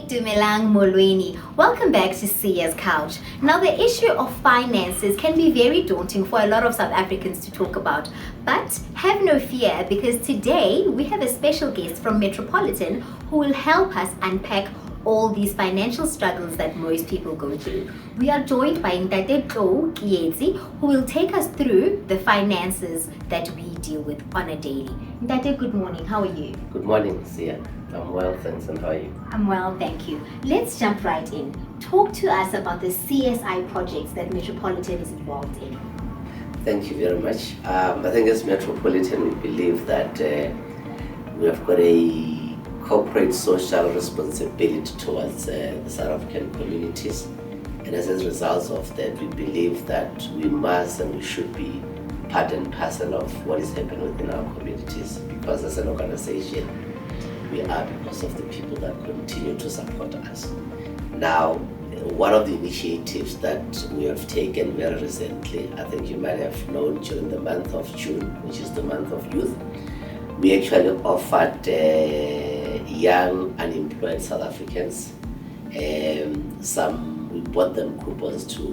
Dumelang Molweni. Welcome back to Sia's Couch. Now, the issue of finances can be very daunting for a lot of South Africans to talk about. But have no fear, because today we have a special guest from Metropolitan who will help us unpack all these financial struggles that most people go through. We are joined by Ntate Tlo Kietsi, who will take us through the finances that we deal with on a daily. Ntate, good morning. How are you? Good morning, Sia. I'm well, thanks. And how are you? I'm well, thank you. Let's jump right in. Talk to us about the CSI projects that Metropolitan is involved in. Thank you very much. I think as Metropolitan, we believe that we have got a corporate social responsibility towards the South African communities. And as a result of that, we believe that we must and we should be part and parcel of what is happening within our communities. Because as an organization, we are because of the people that continue to support us. Now, one of the initiatives that we have taken very recently, I think you might have known, during the month of June, which is the month of youth, we actually offered young unemployed South Africans we bought them coupons to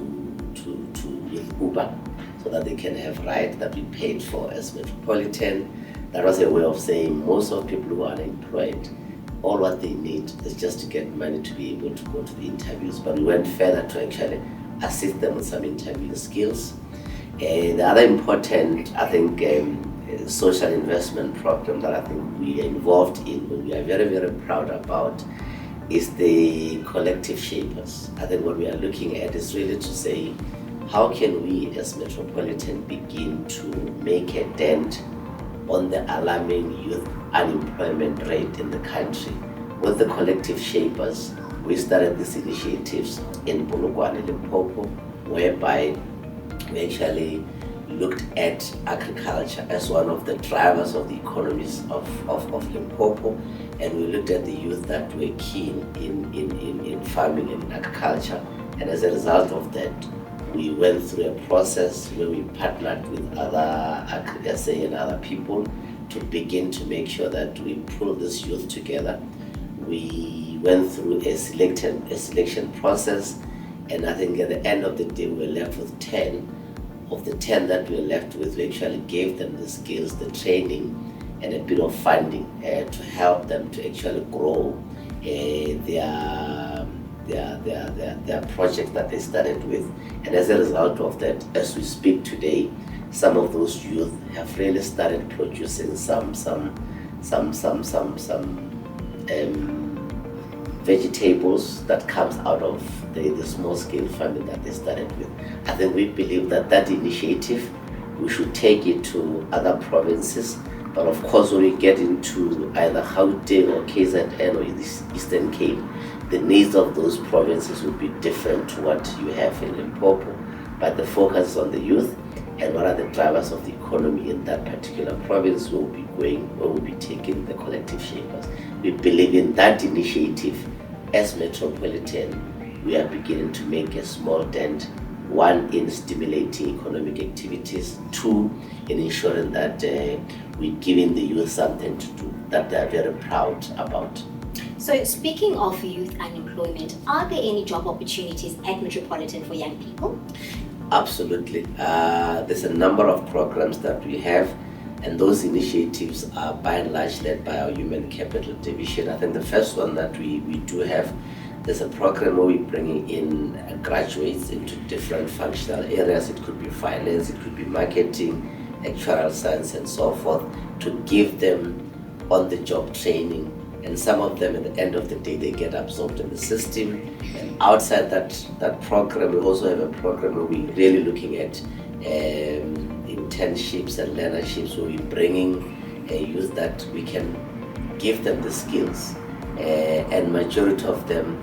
with Uber so that they can have rides that we paid for as Metropolitan. That was a way of saying most of people who are unemployed, all what they need is just to get money to be able to go to the interviews. But we went further to actually assist them with some interview skills. The other important, I think, social investment program that I think we are involved in, what we are very, very proud about, is the collective shapers. I think what we are looking at is really to say, how can we as Metropolitan begin to make a dent on the alarming youth unemployment rate in the country? With the collective shapers, we started these initiatives in Polokwane, Limpopo, whereby we actually looked at agriculture as one of the drivers of the economies of Limpopo, and we looked at the youth that were keen in farming and agriculture. And as a result of that, we went through a process where we partnered with other SA and other people to begin to make sure that we pull this youth together. We went through a selection process, and I think at the end of the day we were left with 10. Of the 10 that we were left with, we actually gave them the skills, the training, and a bit of funding to help them to actually grow their project that they started with. And as a result of that, as we speak today, some of those youth have really started producing some vegetables that comes out of the small scale farming that they started with. I think we believe that initiative, we should take it to other provinces. But of course, when we get into either Gauteng or KZN or the Eastern Cape, the needs of those provinces will be different to what you have in Limpopo. But the focus is on the youth and what are the drivers of the economy in that particular province where we'll be taking the collective shapers. We believe in that initiative. As Metropolitan, we are beginning to make a small dent, one, in stimulating economic activities, two, in ensuring that we're giving the youth something to do that they're very proud about. So, speaking of youth unemployment, are there any job opportunities at Metropolitan for young people? Absolutely. There's a number of programs that we have, and those initiatives are by and large led by our Human Capital Division. I think the first one that we do have, there's a program where we're bringing in graduates into different functional areas. It could be finance, it could be marketing, actuarial science, and so forth, to give them on-the-job training. And some of them, at the end of the day, they get absorbed in the system. And outside that program, we also have a program where we're really looking at internships and learnerships, where we're bringing youth that we can give them the skills. And majority of them,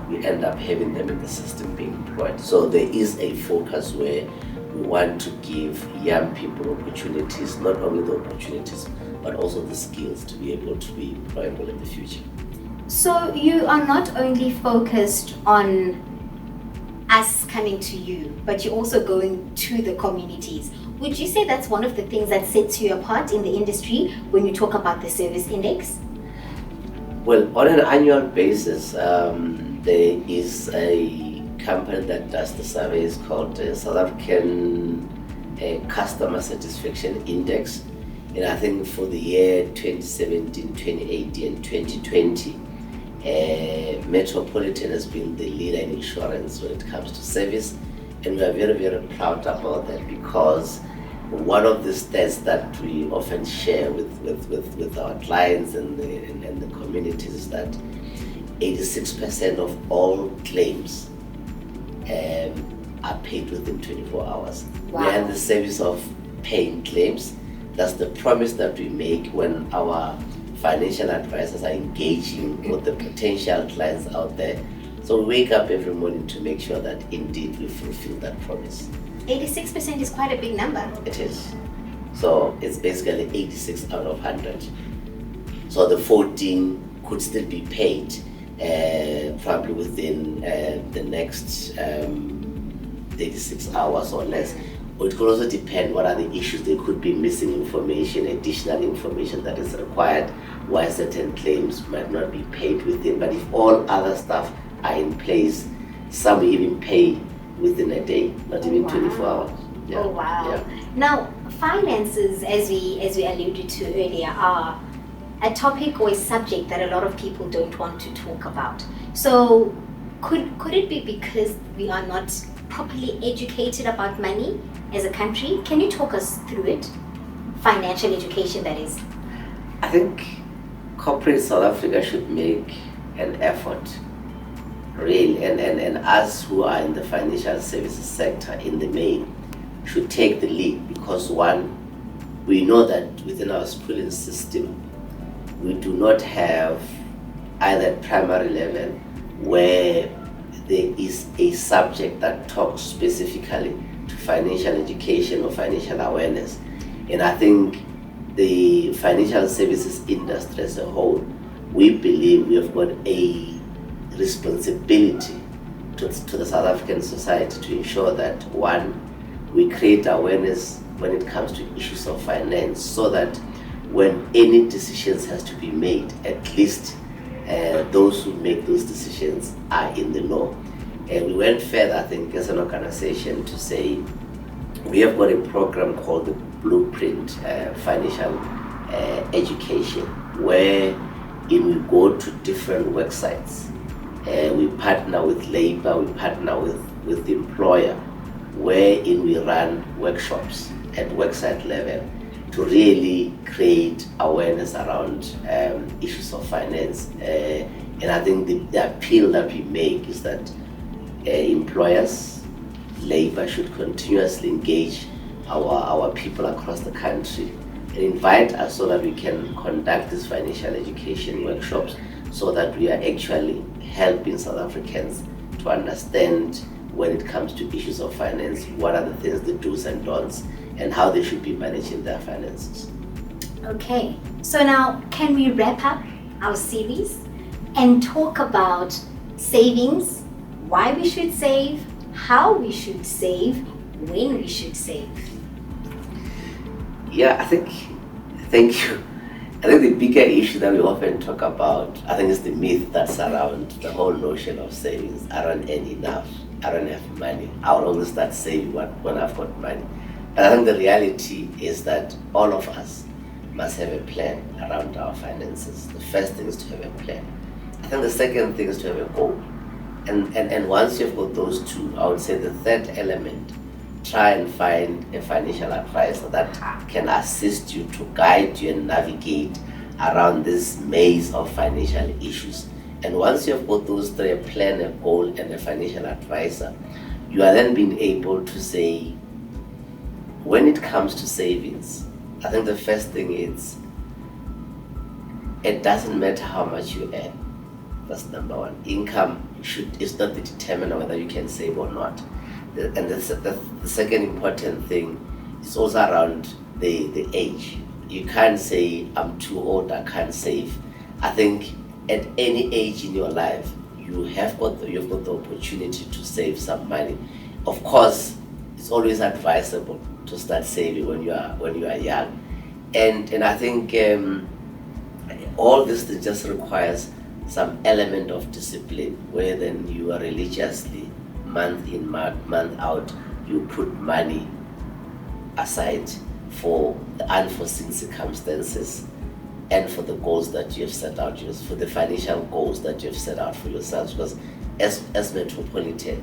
we end up having them in the system being employed. So there is a focus where we want to give young people opportunities, not only the opportunities, but also the skills to be able to be employable in the future. So you are not only focused on us coming to you, but you're also going to the communities. Would you say that's one of the things that sets you apart in the industry when you talk about the service index? Well, on an annual basis, there is a company that does the surveys called South African Customer Satisfaction Index. And I think for the year 2017, 2018, and 2020, Metropolitan has been the leader in insurance when it comes to service. And we are very, very proud about that, because one of the stats that we often share with our clients and the communities is that 86% of all claims are paid within 24 hours. Wow. We are in the service of paying claims. That's the promise that we make when our financial advisors are engaging with the potential clients out there. So we wake up every morning to make sure that indeed we fulfill that promise. 86% is quite a big number. It is. So it's basically 86 out of 100. So the 14 could still be paid probably within the next 36 hours or less. Or it could also depend what are the issues. There could be missing information, additional information that is required, why certain claims might not be paid within. But if all other stuff are in place, some will even pay within a day, not even 24 hours. Yeah. Oh wow. Yeah. Now, finances, as we alluded to earlier, are a topic or a subject that a lot of people don't want to talk about. So could it be because we are not properly educated about money as a country? Can you talk us through it? Financial education, that is. I think corporate South Africa should make an effort, really, and us who are in the financial services sector in the main should take the lead, because one, we know that within our schooling system we do not have either primary level where there is a subject that talks specifically to financial education or financial awareness. And I think the financial services industry as a whole, we believe we have got a responsibility to the South African society to ensure that, one, we create awareness when it comes to issues of finance, so that when any decisions has to be made, at least those who make those decisions are in the know. And we went further, I think, as an organization to say we have got a program called the Blueprint Financial Education, where we go to different websites. We partner with labor, we partner with the employer, wherein we run workshops at website level to really create awareness around issues of finance. And I think the appeal that we make is that employers, labor should continuously engage our people across the country and invite us so that we can conduct these financial education workshops, so that we are actually helping South Africans to understand when it comes to issues of finance, what are the things, the do's and don'ts, and how they should be managing their finances. Okay, so now can we wrap up our series and talk about savings, why we should save, how we should save, when we should save? Yeah, thank you. I think the bigger issue that we often talk about, I think, is the myth that surrounds the whole notion of savings. I don't earn enough, I don't have money, I'll only start saving when I've got money. But I think the reality is that all of us must have a plan around our finances. The first thing is to have a plan. I think the second thing is to have a goal. And once you've got those two, I would say the third element, try and find a financial advisor that can assist you, to guide you and navigate around this maze of financial issues. And once you've got those three, a plan, a goal, and a financial advisor, you are then being able to say, when it comes to savings, I think the first thing is, it doesn't matter how much you earn. That's number one. Income is not the determiner whether you can save or not. And the second important thing is also around the age. You can't say, I'm too old, I can't save. I think at any age in your life, you've got the opportunity to save some money. Of course, it's always advisable to start saving when you are young. And I think all this just requires some element of discipline, where then you are religiously, month in, month out, you put money aside for the unforeseen circumstances and for the goals that you have set out, for the financial goals that you have set out for yourselves. Because as Metropolitan,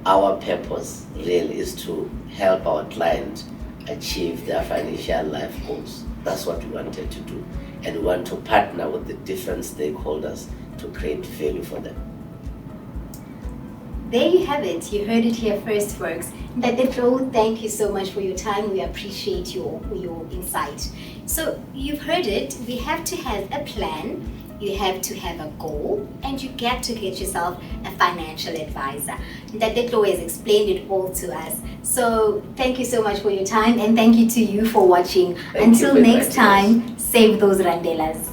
our purpose really is to help our client achieve their financial life goals. That's what we wanted to do. And we want to partner with the different stakeholders to create value for them. There you have it. You heard it here first, folks. Ndadetlo, thank you so much for your time. We appreciate your insight. So you've heard it. We have to have a plan. You have to have a goal, and you get to get yourself a financial advisor. Ndadetlo has explained it all to us. So thank you so much for your time, and thank you to you for watching. Until next time, save those randelas.